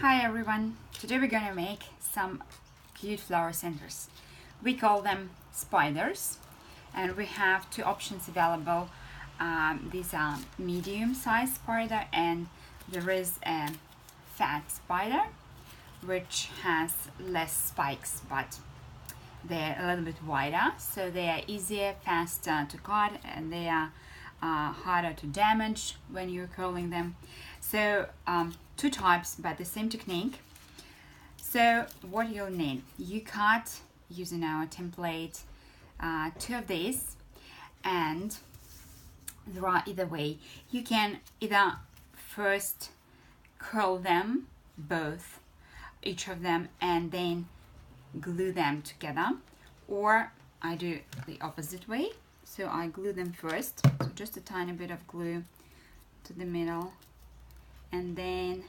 Hi everyone, today we're going to make some cute flower centers. We call them spiders and we have two options available. These are medium sized spider and there is a fat spider which has less spikes but they're a little bit wider, so they are easier, faster to cut, and they are harder to damage when you're curling them. So two types but the same technique. So what you'll need, you cut using our template two of these, and there are either way. You can either first curl them both, each of them, and then glue them together, or I do the opposite way. So I glue them first, so just a tiny bit of glue to the middle, and then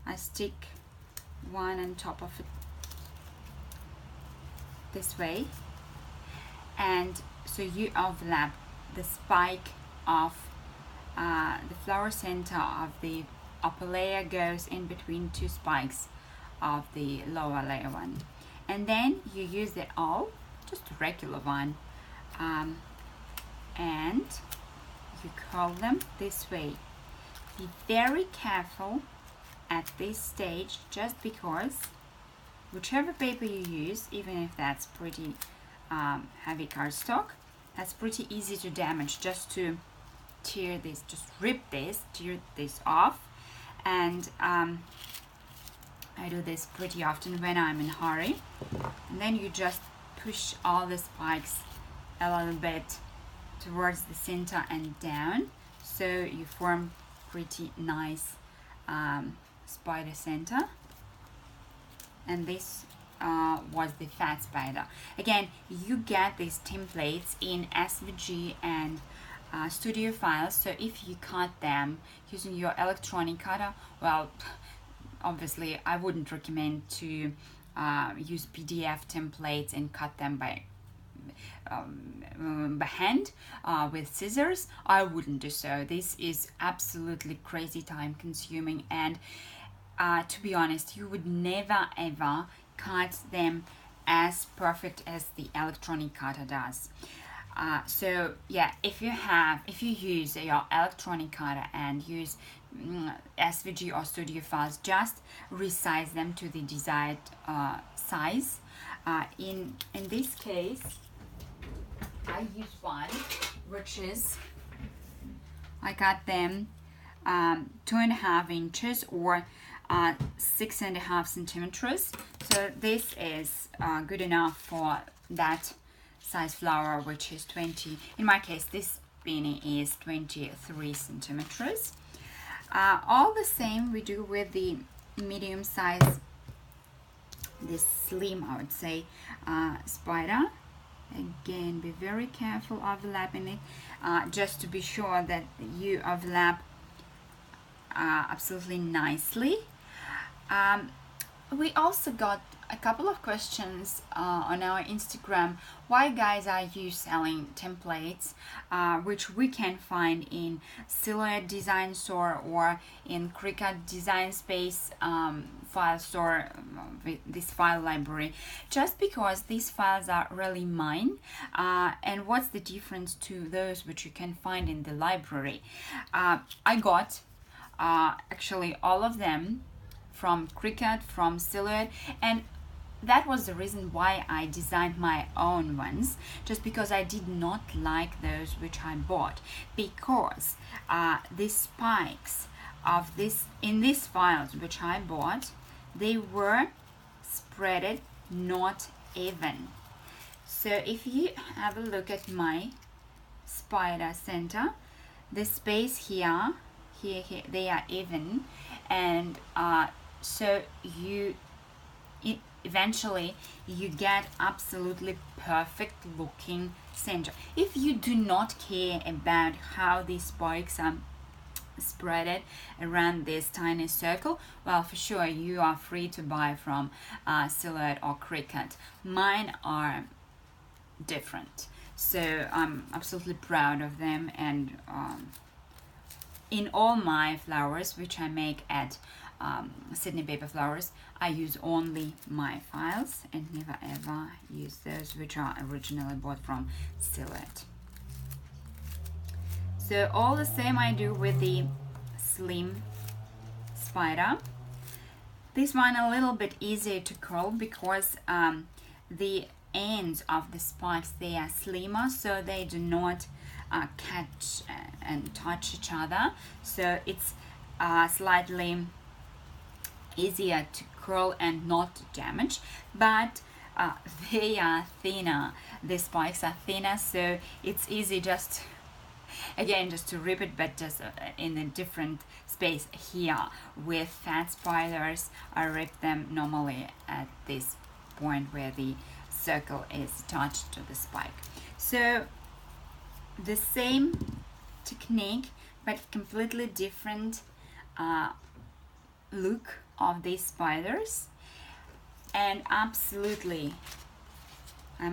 I stick one on top of it this way, and so you overlap the spike of the flower center of the upper layer goes in between two spikes of the lower layer one, and then you use the awl, just a regular one, and you curl them this way. Be very careful at this stage, just because whichever paper you use, even if that's pretty heavy cardstock, that's pretty easy to damage. Just to tear this, just rip this, tear this off, and I do this pretty often when I'm in a hurry. And then you just push all the spikes a little bit towards the center and down, so you form pretty nice spider center. And this was the fat spider. Again, you get these templates in SVG and studio files, so if you cut them using your electronic cutter, well, obviously I wouldn't recommend to use PDF templates and cut them by hand with scissors. I wouldn't do so. This is absolutely crazy time consuming, and to be honest, you would never ever cut them as perfect as the electronic cutter does. So yeah, if you use your electronic cutter and use SVG or studio files, just resize them to the desired size. In this case, I use one which is, I cut them 2.5 inches or 6.5 centimeters. So this is good enough for that size flower, which is 20. In my case, this beanie is 23 centimeters. All the same we do with the medium size, this slim, I would say, spider. Again, be very careful overlapping it, just to be sure that you overlap absolutely nicely. We also got a couple of questions on our Instagram, why guys are you selling templates which we can find in Silhouette Design Store or in Cricut Design Space file store, this file library, just because these files are really mine, and what's the difference to those which you can find in the library. I got actually all of them from Cricut, from Silhouette, and that was the reason why I designed my own ones, just because I did not like those which I bought, because the spikes of this in these files which I bought, they were spreaded not even. So if you have a look at my spider center, the space here, they are even, and so eventually you get absolutely perfect looking center. If you do not care about how these spikes are spread around this tiny circle, well, for sure you are free to buy from Silhouette or Cricut. Mine are different, so I'm absolutely proud of them. And in all my flowers which I make at Sydney paper flowers, I use only my files and never ever use those which are originally bought from Stillet. So all the same I do with the slim spider. This one a little bit easier to curl because the ends of the spikes, they are slimmer, so they do not catch and touch each other, so it's slightly easier to curl and not to damage, but they are thinner, the spikes are thinner, so it's easy just again just to rip it, but just in a different space. Here with fat spiders, I rip them normally at this point where the circle is attached to the spike. So the same technique but completely different look of these spiders, and I'm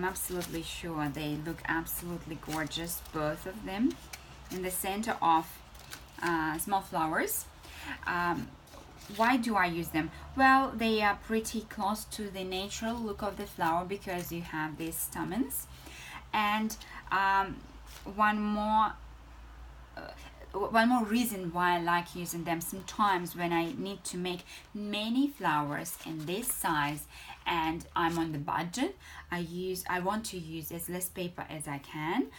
absolutely sure they look absolutely gorgeous, both of them, in the center of small flowers. Why do I use them? Well, they are pretty close to the natural look of the flower because you have these stamens. And one more reason why I like using them, sometimes when I need to make many flowers in this size and I'm on the budget, I want to use as less paper as I can,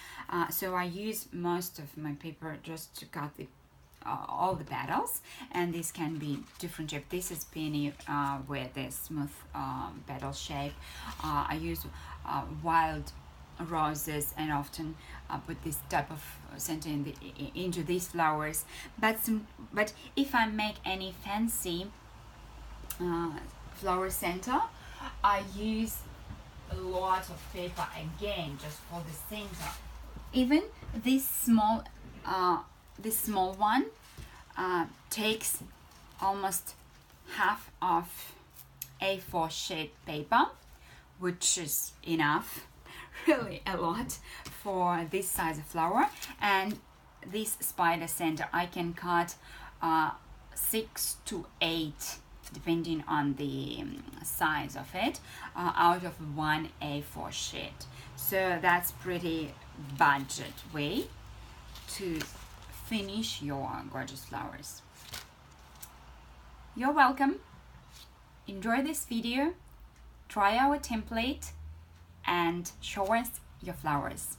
so I use most of my paper just to cut the all the petals, and this can be different shape. This is peony with a smooth petal shape. I use wild roses and often put this type of center into these flowers, but if I make any fancy flower center, I use a lot of paper again just for the center. Even this small one takes almost half of A4 sheet paper, which is enough, really a lot for this size of flower. And this spider center I can cut 6 to 8, depending on the size of it, out of one A4 sheet. So that's pretty budget way to finish your gorgeous flowers. You're welcome. Enjoy this video, try our template, and show us your flowers.